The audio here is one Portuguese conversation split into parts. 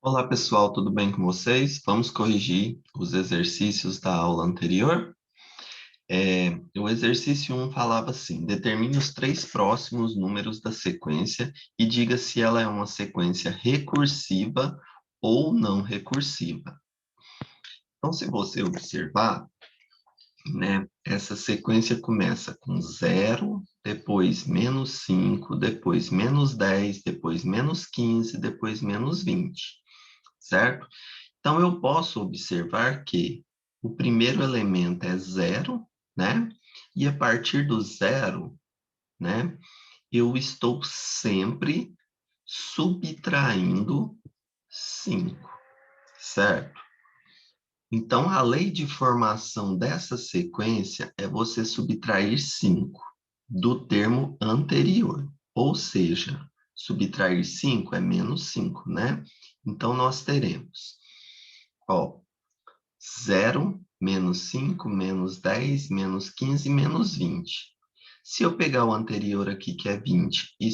Olá, pessoal, tudo bem com vocês? Vamos corrigir os exercícios da aula anterior. O exercício 1 falava assim: determine os três próximos números da sequência e diga se ela é uma sequência recursiva ou não recursiva. Então, se você observar, né, essa sequência começa com 0, depois menos 5, depois menos 10, depois menos 15, depois menos 20, certo? Então, eu posso observar que o primeiro elemento é 0, né? E a partir do 0, né, eu estou sempre subtraindo 5, certo? Então, a lei de formação dessa sequência é você subtrair 5 do termo anterior. Ou seja, subtrair 5 é menos 5, né? Então, nós teremos, ó, 0, menos 5, menos 10, menos 15, menos 20. Se eu pegar o anterior aqui, que é 20, e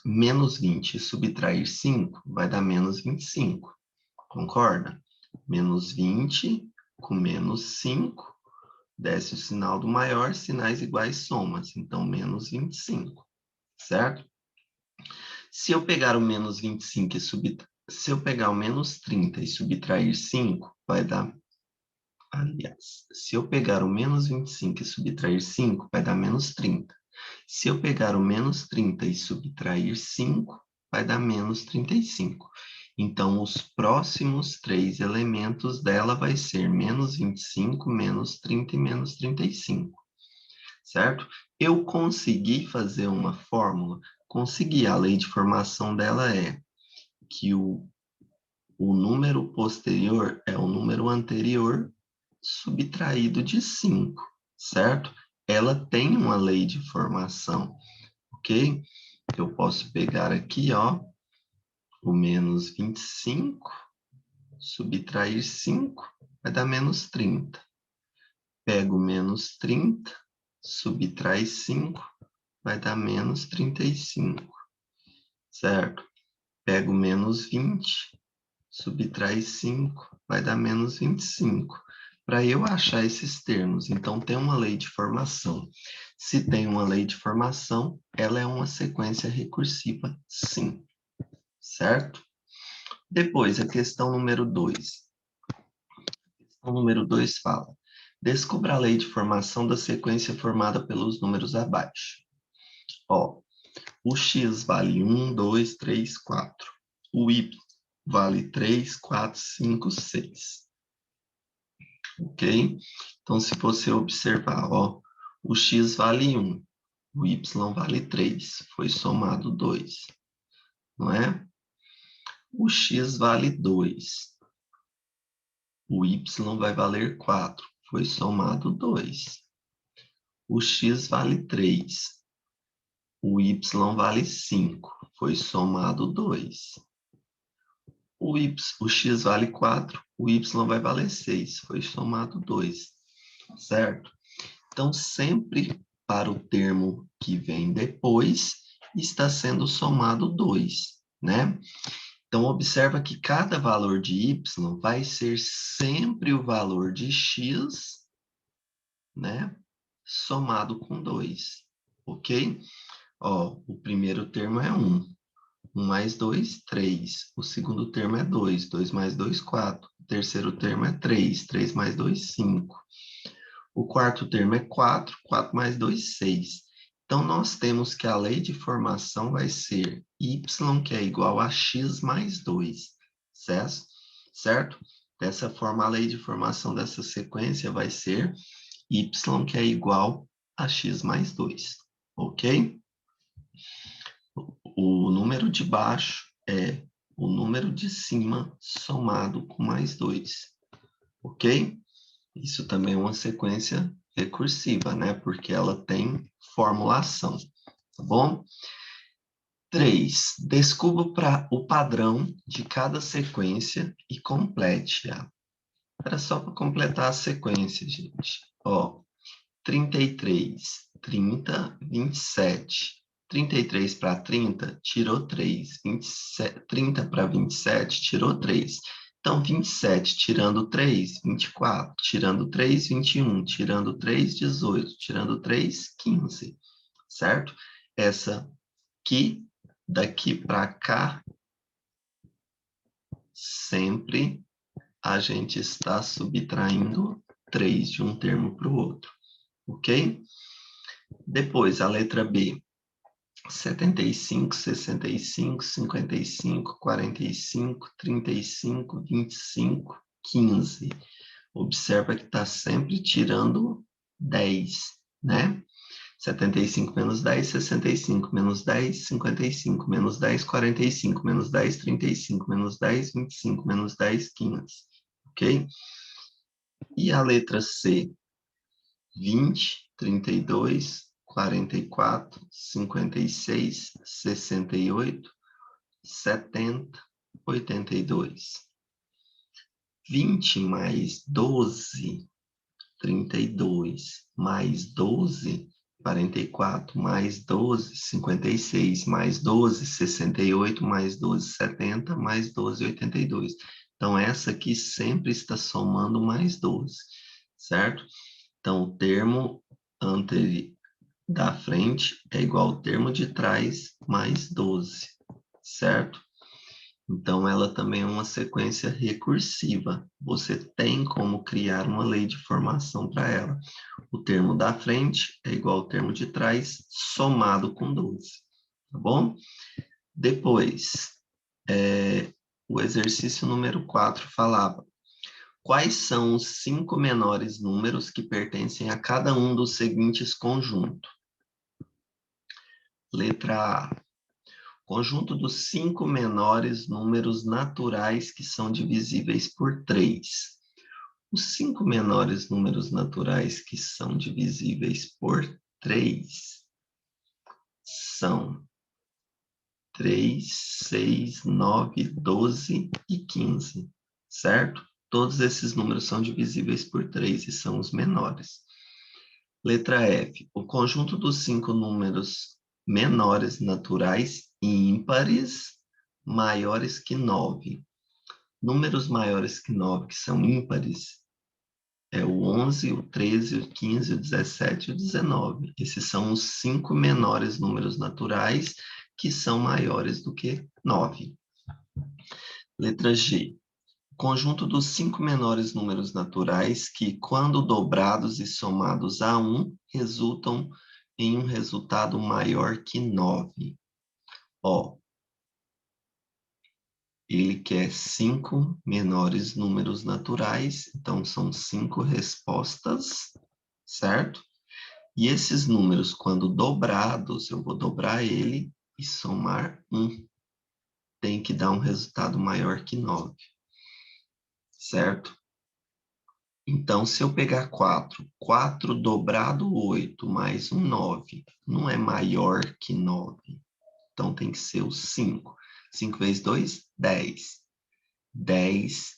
menos 20 e subtrair 5, vai dar menos 25. Concorda? Menos 20 com menos 5, desce o sinal do maior, sinais iguais somas. Então, menos 25, certo? Se eu pegar o menos 25 se eu pegar o menos 30 e subtrair 5, vai dar. Aliás, se eu pegar o menos 25 e subtrair 5, vai dar menos 30. Se eu pegar o menos 30 e subtrair 5, vai dar menos 35. Então, os próximos três elementos dela vai ser menos 25, menos 30 e menos 35, certo? Eu consegui fazer uma fórmula, consegui. A lei de formação dela é que o número posterior é o número anterior subtraído de 5, certo? Ela tem uma lei de formação, ok? Eu posso pegar aqui, ó, o menos 25, subtrair 5, vai dar menos 30. Pego menos 30, subtrai 5, vai dar menos 35, certo? Pego menos 20, subtrai 5, vai dar menos 25. Para eu achar esses termos, então tem uma lei de formação. Se tem uma lei de formação, ela é uma sequência recursiva, sim, certo? Depois, a questão número 2. A questão número 2 fala: descubra a lei de formação da sequência formada pelos números abaixo. Ó, o x vale 1, 2, 3, 4. O y vale 3, 4, 5, 6. Ok? Então, se você observar, ó, o x vale 1, o y vale 3, foi somado 2, não é? O x vale 2, o y vai valer 4, foi somado 2. O x vale 3, o y vale 5, foi somado 2. O x vale 4, o y vai valer 6, foi somado 2, certo? Então, sempre para o termo que vem depois, está sendo somado 2, né? Então, observa que cada valor de y vai ser sempre o valor de x, né? Somado com 2, ok? Ó, o primeiro termo é 1. 1 mais 2, 3. O segundo termo é 2. 2 mais 2, 4. O terceiro termo é 3. 3 mais 2, 5. O quarto termo é 4, 4 mais 2, 6. Então, nós temos que a lei de formação vai ser y, que é igual a x mais 2, certo? Dessa forma, a lei de formação dessa sequência vai ser y, que é igual a x mais 2, ok? O número de baixo é o número de cima somado com mais 2, ok? Isso também é uma sequência recursiva, né? Porque ela tem formulação, tá bom? 3. Descubra o padrão de cada sequência e complete-a. Era só para completar a sequência, gente. Ó, 33, 30, 27, 33 para 30, tirou 3. 30 para 27, tirou 3. Então, 27 tirando 3, 24. Tirando 3, 21. Tirando 3, 18. Tirando 3, 15. Certo? Essa aqui, daqui para cá, sempre a gente está subtraindo 3 de um termo para o outro. Ok? Depois, a letra B. 75, 65, 55, 45, 35, 25, 15. Observa que está sempre tirando 10, né? 75 menos 10, 65 menos 10, 55 menos 10, 45 menos 10, 35 menos 10, 25 menos 10, 15. Ok? E a letra C? 20, 32, 44, 56, 68, 70, 82. 20 mais 12, 32, mais 12, 44, mais 12, 56, mais 12, 68, mais 12, 70, mais 12, 82. Então, essa aqui sempre está somando mais 12, certo? Então, o termo anterior da frente é igual ao termo de trás mais 12, certo? Então, ela também é uma sequência recursiva. Você tem como criar uma lei de formação para ela. O termo da frente é igual ao termo de trás, somado com 12, tá bom? Depois, o exercício número 4 falava: quais são os 5 menores números que pertencem a cada um dos seguintes conjuntos? Letra A. Conjunto dos 5 menores números naturais que são divisíveis por 3. Os 5 menores números naturais que são divisíveis por 3 são 3, 6, 9, 12 e 15, certo? Todos esses números são divisíveis por 3 e são os menores. Letra F. O conjunto dos 5 números menores naturais ímpares maiores que 9. Números maiores que 9, que são ímpares, é o 11, o 13, o 15, o 17 e o 19. Esses são os 5 menores números naturais que são maiores do que 9. Letra G. Conjunto dos 5 menores números naturais que, quando dobrados e somados a 1, resultam em um resultado maior que 9. Ó, ele quer 5 menores números naturais, então são 5 respostas, certo? E esses números, quando dobrados, eu vou dobrar ele e somar 1. Tem que dar um resultado maior que 9, certo? Então, se eu pegar 4, 4 dobrado 8, mais um 9, não é maior que 9. Então, tem que ser o 5. 5 vezes 2, 10. 10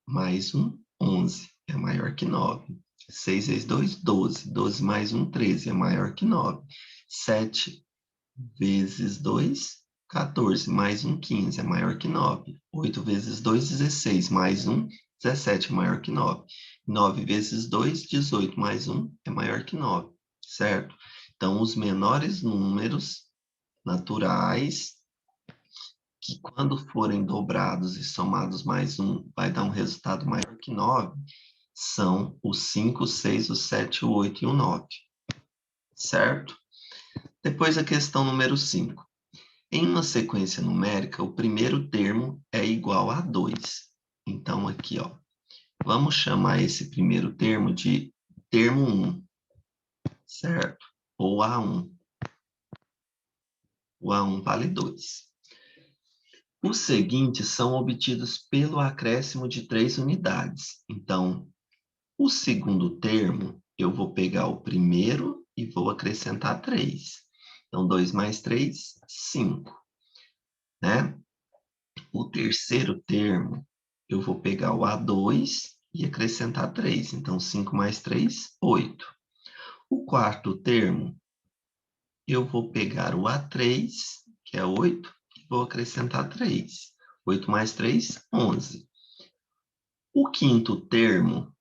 mais 1, 11. É maior que 9. 6 vezes 2, 12. 12 mais 1, 13. É maior que 9. 7 vezes 2, 14. Mais 1, 15. É maior que 9. 8 vezes 2, 16. Mais 1, 17. É maior que 9. 9 vezes 2, 18. Mais 1 é maior que 9. Certo? Então, os menores números naturais, que quando forem dobrados e somados mais 1, vai dar um resultado maior que 9, são o 5, o 6, o 7, o 8 e o 9. Certo? Depois a questão número 5. Em uma sequência numérica, o primeiro termo é igual a 2. Então, aqui, ó, vamos chamar esse primeiro termo de termo 1, certo? Ou A1. O A1 vale 2. Os seguintes são obtidos pelo acréscimo de 3 unidades. Então, o segundo termo, eu vou pegar o primeiro e vou acrescentar 3. Então, 2 mais 3, 5. Né? O terceiro termo, eu vou pegar o A2 e acrescentar 3. Então, 5 mais 3, 8. O quarto termo, eu vou pegar o A3, que é 8, e vou acrescentar 3. 8 mais 3, 11. O quinto termo,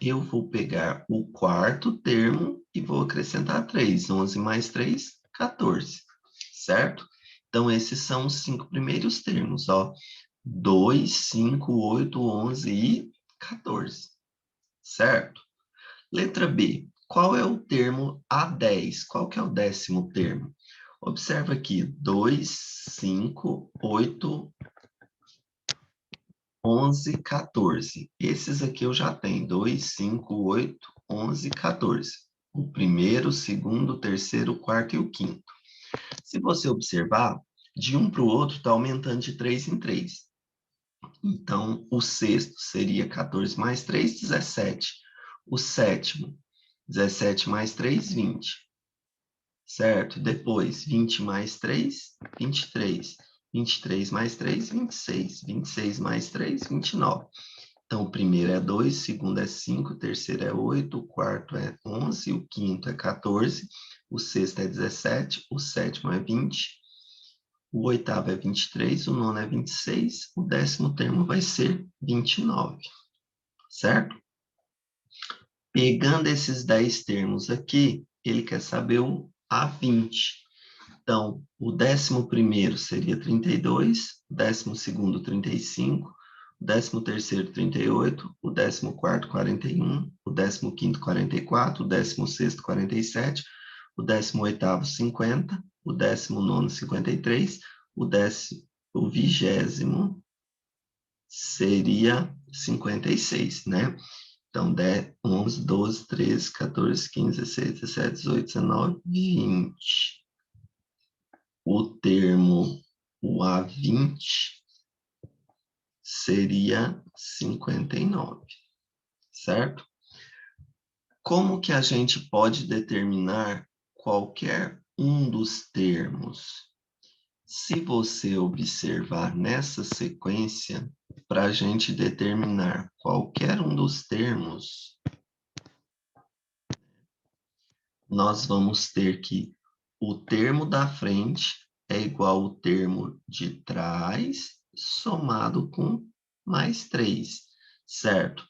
eu vou pegar o quarto termo e vou acrescentar 3. 11 mais 3, 14. Certo? Então, esses são os 5 primeiros termos, ó. 2, 5, 8, 11 e 14. Certo? Letra B. Qual é o termo A10? Qual que é o 10º termo? Observa aqui, 2, 5, 8, 11, 14. Esses aqui eu já tenho, 2, 5, 8, 11, 14. O primeiro, o segundo, o terceiro, o quarto e o quinto. Se você observar, de um para o outro está aumentando de 3 em 3. Então, o sexto seria 14 mais 3, 17. O sétimo, 17 mais 3, 20. Certo? Depois, 20 mais 3, 23. 23 mais 3, 26. 26 mais 3, 29. Então, o primeiro é 2, o segundo é 5, o terceiro é 8, o quarto é 11, o quinto é 14, o sexto é 17, o sétimo é 20, o oitavo é 23, o nono é 26, o 10º termo vai ser 29, certo? Pegando esses 10 termos aqui, ele quer saber o A20. Então, o 11º seria 32, o 12º 35, o 13º 38, o 14º 41, o 15º 44, o 16º 47, o 18º 50, o 19º 53, o 20º seria 56, né? Então, 10, 11, 12, 13, 14, 15, 16, 17, 18, 19, 20. O termo, o A20, seria 59, certo? Como que a gente pode determinar qualquer um dos termos? Se você observar nessa sequência, para a gente determinar qualquer um dos termos, nós vamos ter que o termo da frente é igual ao termo de trás, somado com mais 3, certo?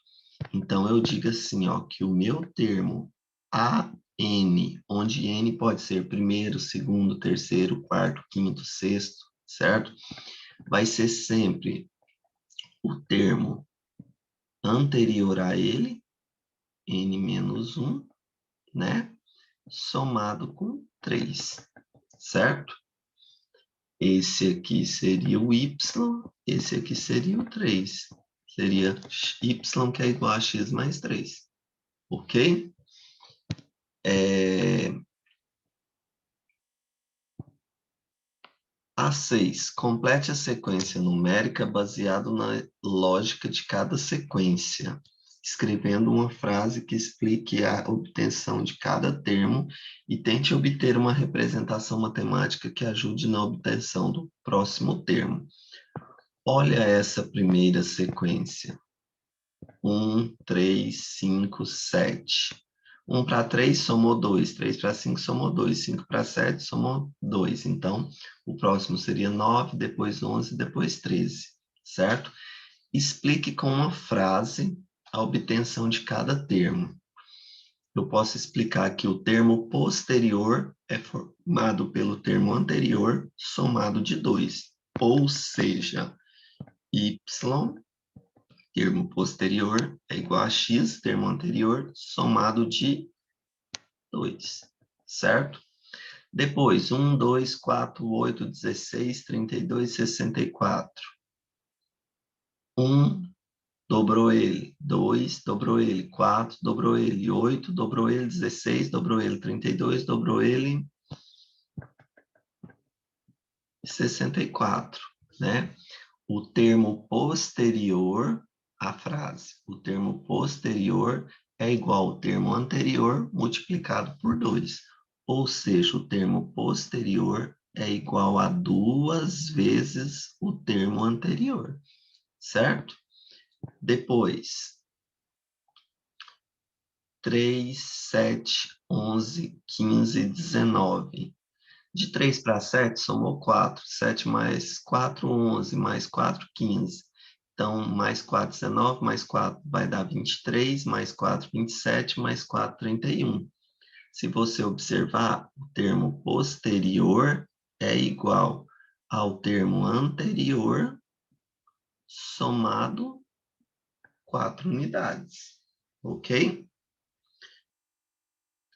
Então, eu digo assim, ó, que o meu termo AN, onde N pode ser primeiro, segundo, terceiro, quarto, quinto, sexto, certo? Vai ser sempre o termo anterior a ele, N menos 1, né? Somado com 3, certo? Esse aqui seria o Y, esse aqui seria o 3. Seria Y que é igual a X mais 3. Ok? A6. Complete a sequência numérica baseado na lógica de cada sequência, escrevendo uma frase que explique a obtenção de cada termo e tente obter uma representação matemática que ajude na obtenção do próximo termo. Olha essa primeira sequência. 1, 3, 5, 7. 1 para 3 somou 2, 3 para 5 somou 2, 5 para 7 somou 2. Então, o próximo seria 9, depois 11, depois 13, certo? Explique com uma frase a obtenção de cada termo. Eu posso explicar que o termo posterior é formado pelo termo anterior somado de 2, ou seja, y, termo posterior, é igual a x, termo anterior, somado de 2, certo? Depois, 1, 2, 4, 8, 16, 32, 64. 1, dobrou ele. 2, dobrou ele. 4, dobrou ele. 8, dobrou ele. 16, dobrou ele. 32, dobrou ele. 64, né? O termo posterior à frase. O termo posterior é igual ao termo anterior multiplicado por 2. Ou seja, o termo posterior é igual a 2 vezes o termo anterior, certo? Depois, 3, 7, 11, 15, 19. De 3 para 7, somou 4. 7 mais 4, 11. Mais 4, 15. Então, mais 4, 19. Mais 4 vai dar 23. Mais 4, 27. Mais 4, 31. Se você observar, o termo posterior é igual ao termo anterior somado 4 unidades. Ok?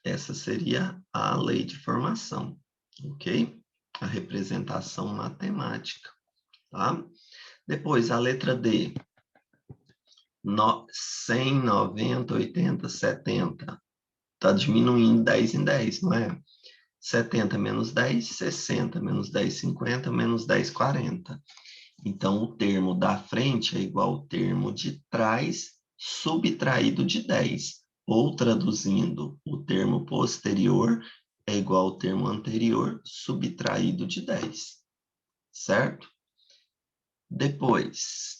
Essa seria a lei de formação. Ok? A representação matemática. Tá? Depois, a letra D. 100, 90, 80, 70. Está diminuindo 10 em 10, não é? 70 menos 10, 60. Menos 10, 50. Menos 10, 40. Então, o termo da frente é igual ao termo de trás subtraído de 10. Ou, traduzindo, o termo posterior é igual ao termo anterior subtraído de 10. Certo? Depois,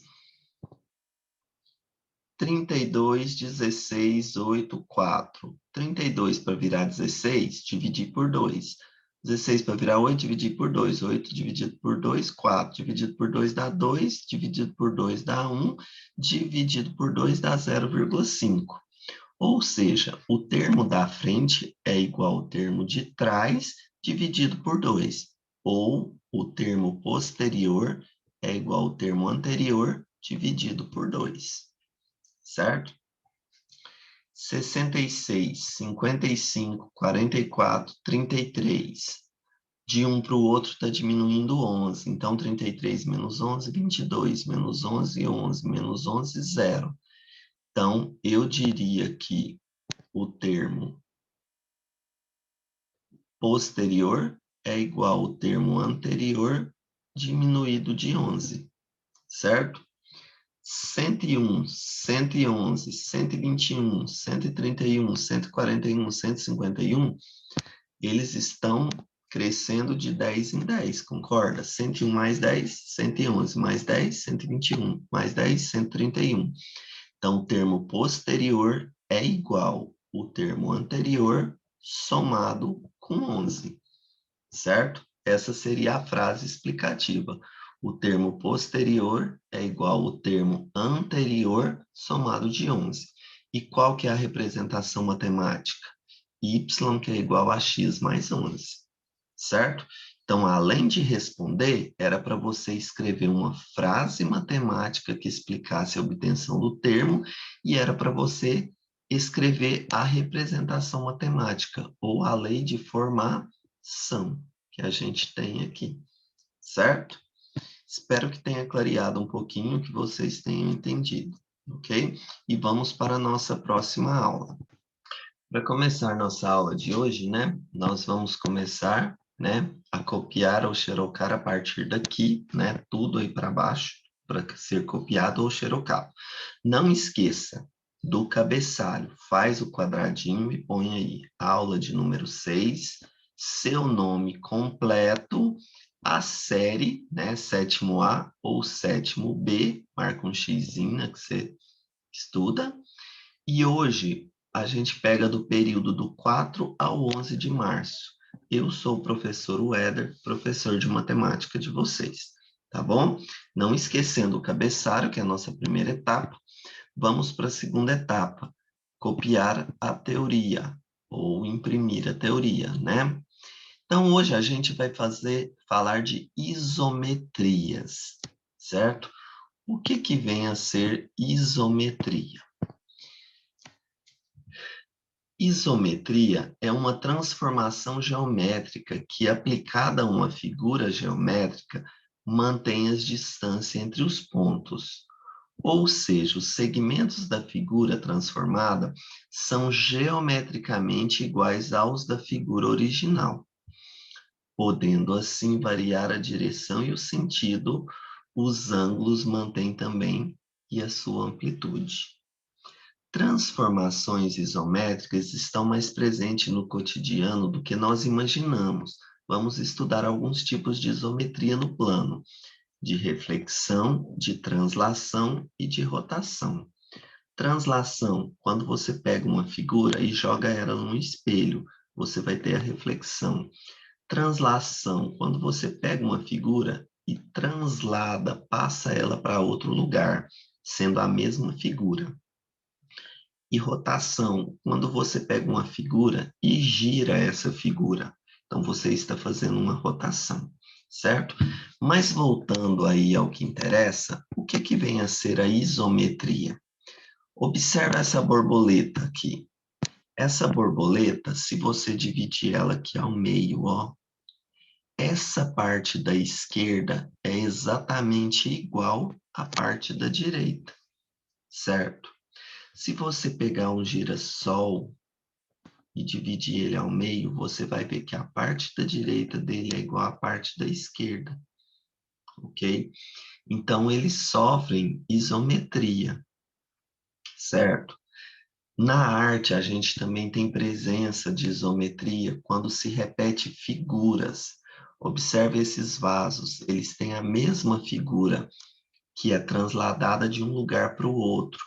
32, 16, 8, 4. 32 para virar 16, dividir por 2. 16 para virar 8, dividir por 2. 8 dividido por 2, 4. Dividido por 2 dá 2. Dividido por 2 dá 1. Dividido por 2 dá 0,5. Ou seja, o termo da frente é igual ao termo de trás dividido por 2. Ou o termo posterior é igual ao termo anterior dividido por 2. Certo? 66, 55, 44, 33. De um para o outro está diminuindo 11. Então, 33 menos 11, 22. Menos 11, 11. Menos 11, 0. Então, eu diria que o termo posterior é igual ao termo anterior diminuído de 11. Certo? 101, 111, 121, 131, 141, 151, eles estão crescendo de 10 em 10, concorda? 101 mais 10, 111 mais 10, 121 mais 10, 131. Então, o termo posterior é igual ao termo anterior somado com 11, certo? Essa seria a frase explicativa. O termo posterior é igual ao termo anterior somado de 11. E qual que é a representação matemática? Y, que é igual a x mais 11, certo? Então, além de responder, era para você escrever uma frase matemática que explicasse a obtenção do termo e era para você escrever a representação matemática ou a lei de formação que a gente tem aqui, certo? Espero que tenha clareado um pouquinho, que vocês tenham entendido, ok? E vamos para a nossa próxima aula. Para começar nossa aula de hoje, né, nós vamos começar, né, a copiar ou xerocar a partir daqui, né, tudo aí para baixo, para ser copiado ou xerocado. Não esqueça do cabeçalho, faz o quadradinho e põe aí, aula de número 6, seu nome completo, a série, né, sétimo A ou sétimo B, marca um xizinho, né, que você estuda, e hoje a gente pega do período do 4 ao 11 de março. Eu sou o professor Weder, professor de matemática de vocês, tá bom? Não esquecendo o cabeçalho, que é a nossa primeira etapa, vamos para a segunda etapa, copiar a teoria, ou imprimir a teoria, né? Então, hoje a gente vai falar de isometrias, certo? O que que vem a ser isometria? Isometria é uma transformação geométrica que, aplicada a uma figura geométrica, mantém as distâncias entre os pontos. Ou seja, os segmentos da figura transformada são geometricamente iguais aos da figura original, podendo assim variar a direção e o sentido, os ângulos mantêm também e a sua amplitude. Transformações isométricas estão mais presentes no cotidiano do que nós imaginamos. Vamos estudar alguns tipos de isometria no plano, de reflexão, de translação e de rotação. Translação, quando você pega uma figura e joga ela no espelho, você vai ter a reflexão. Translação, quando você pega uma figura e translada, passa ela para outro lugar, sendo a mesma figura. E rotação, quando você pega uma figura e gira essa figura. Então, você está fazendo uma rotação, certo? Mas voltando aí ao que interessa, o que que vem a ser a isometria? Observa essa borboleta aqui. Essa borboleta, se você dividir ela aqui ao meio, ó, essa parte da esquerda é exatamente igual à parte da direita, certo? Se você pegar um girassol e dividir ele ao meio, você vai ver que a parte da direita dele é igual à parte da esquerda, ok? Então, eles sofrem isometria, certo? Na arte, a gente também tem presença de isometria quando se repete figuras. Observe esses vasos, eles têm a mesma figura que é transladada de um lugar para o outro.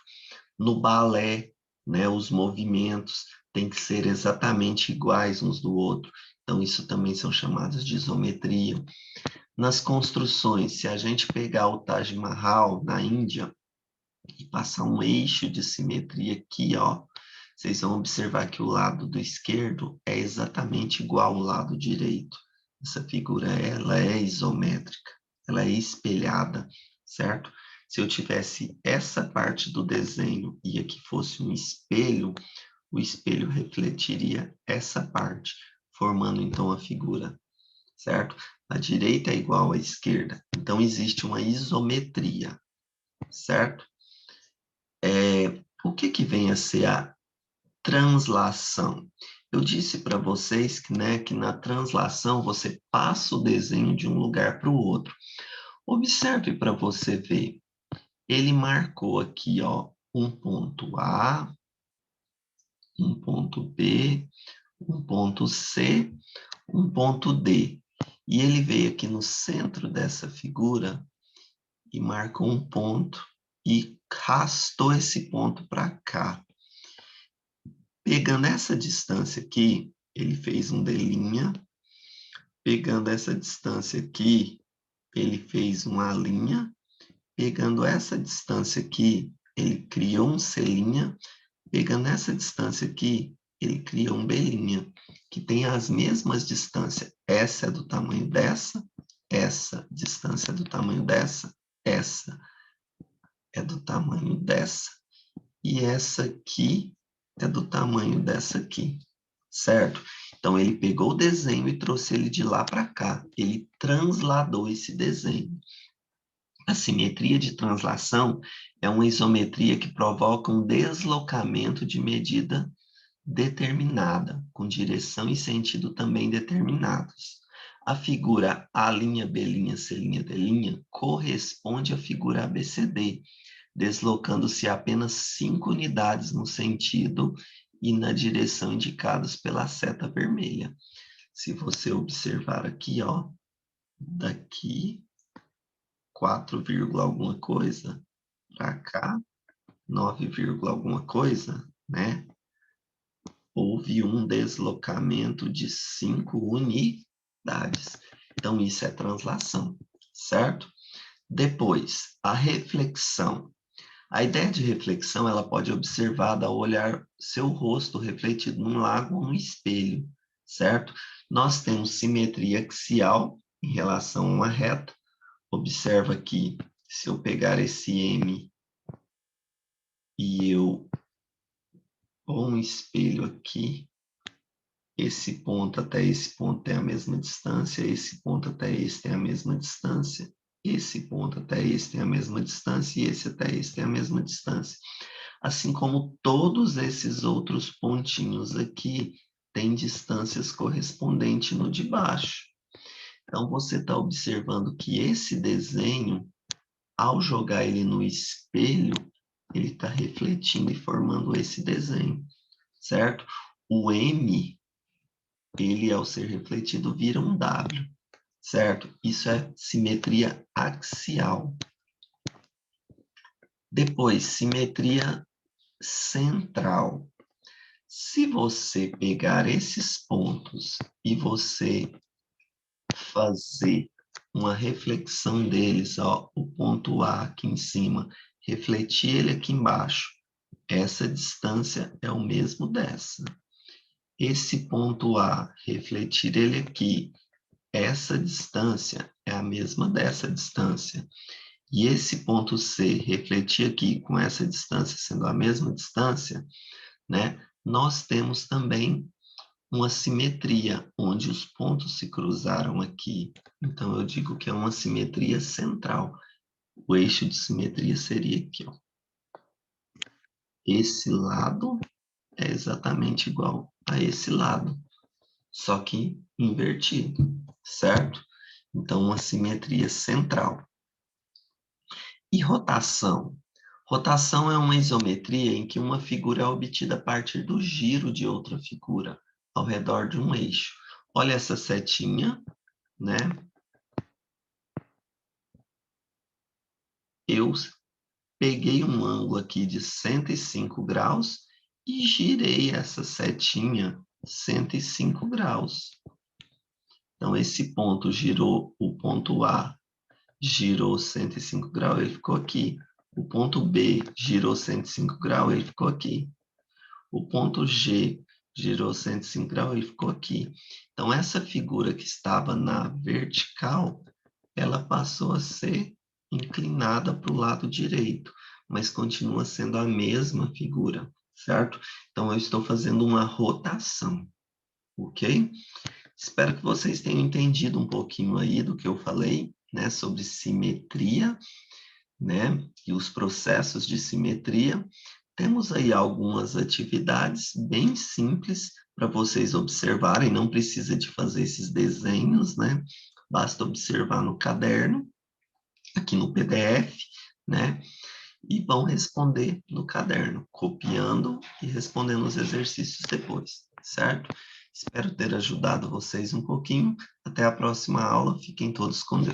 No balé, né, os movimentos têm que ser exatamente iguais uns do outro. Então, isso também são chamados de isometria. Nas construções, se a gente pegar o Taj Mahal, na Índia, e passar um eixo de simetria aqui, ó, vocês vão observar que o lado do esquerdo é exatamente igual ao lado direito. Essa figura, ela é isométrica, ela é espelhada, certo? Se eu tivesse essa parte do desenho e aqui fosse um espelho, o espelho refletiria essa parte, formando então a figura, certo? A direita é igual à esquerda, então existe uma isometria, certo? O que que vem a ser a translação? Eu disse para vocês que, né, que na translação você passa o desenho de um lugar para o outro. Observe para você ver. Ele marcou aqui, ó, um ponto A, um ponto B, um ponto C, um ponto D. E ele veio aqui no centro dessa figura e marcou um ponto e arrastou esse ponto para cá. Pegando essa distância aqui, ele fez um D'. Pegando essa distância aqui, ele fez uma linha. Pegando essa distância aqui, ele criou um C'. Pegando essa distância aqui, ele cria um B', que tem as mesmas distâncias. Essa é do tamanho dessa, essa distância é do tamanho dessa, essa é do tamanho dessa, e essa aqui é do tamanho dessa aqui, certo? Então, ele pegou o desenho e trouxe ele de lá para cá. Ele transladou esse desenho. A simetria de translação é uma isometria que provoca um deslocamento de medida determinada, com direção e sentido também determinados. A figura A', B', C', D' corresponde à figura ABCD, deslocando-se apenas 5 unidades no sentido e na direção indicados pela seta vermelha. Se você observar aqui, ó, daqui 4, alguma coisa para cá, 9, alguma coisa, né? Houve um deslocamento de 5 unidades. Então, isso é translação, certo? Depois, a reflexão. A ideia de reflexão, ela pode ser observada ao olhar seu rosto refletido num lago ou num espelho, certo? Nós temos simetria axial em relação a uma reta. Observa que se eu pegar esse M e eu pôr um espelho aqui, esse ponto até esse ponto tem a mesma distância, esse ponto até esse tem a mesma distância, esse ponto até esse tem a mesma distância e esse até esse tem a mesma distância. Assim como todos esses outros pontinhos aqui têm distâncias correspondentes no de baixo. Então, você está observando que esse desenho, ao jogar ele no espelho, ele está refletindo e formando esse desenho, certo? O M, ele ao ser refletido vira um W, certo? Isso é simetria axial. Depois, simetria central. Se você pegar esses pontos e você fazer uma reflexão deles, ó, o ponto A aqui em cima, refletir ele aqui embaixo, essa distância é o mesmo dessa. Esse ponto A, refletir ele aqui, essa distância é a mesma dessa distância. E esse ponto C, refletir aqui com essa distância sendo a mesma distância, né? Nós temos também uma simetria, onde os pontos se cruzaram aqui. Então, eu digo que é uma simetria central. O eixo de simetria seria aqui, ó. Esse lado é exatamente igual a esse lado, só que invertido, certo? Então, uma simetria central. E rotação? Rotação é uma isometria em que uma figura é obtida a partir do giro de outra figura ao redor de um eixo. Olha essa setinha, né? Eu peguei um ângulo aqui de 105 graus e girei essa setinha 105 graus. Então, esse ponto girou, o ponto A girou 105 graus, ele ficou aqui. O ponto B girou 105 graus, ele ficou aqui. O ponto G girou 105 graus, ele ficou aqui. Então, essa figura que estava na vertical, ela passou a ser inclinada para o lado direito, mas continua sendo a mesma figura, certo? Então, eu estou fazendo uma rotação, ok? Espero que vocês tenham entendido um pouquinho aí do que eu falei, né, sobre simetria, né, e os processos de simetria. Temos aí algumas atividades bem simples para vocês observarem, não precisa de fazer esses desenhos, né? Basta observar no caderno, aqui no PDF, né? E vão responder no caderno, copiando e respondendo os exercícios depois, certo? Espero ter ajudado vocês um pouquinho. Até a próxima aula. Fiquem todos com Deus.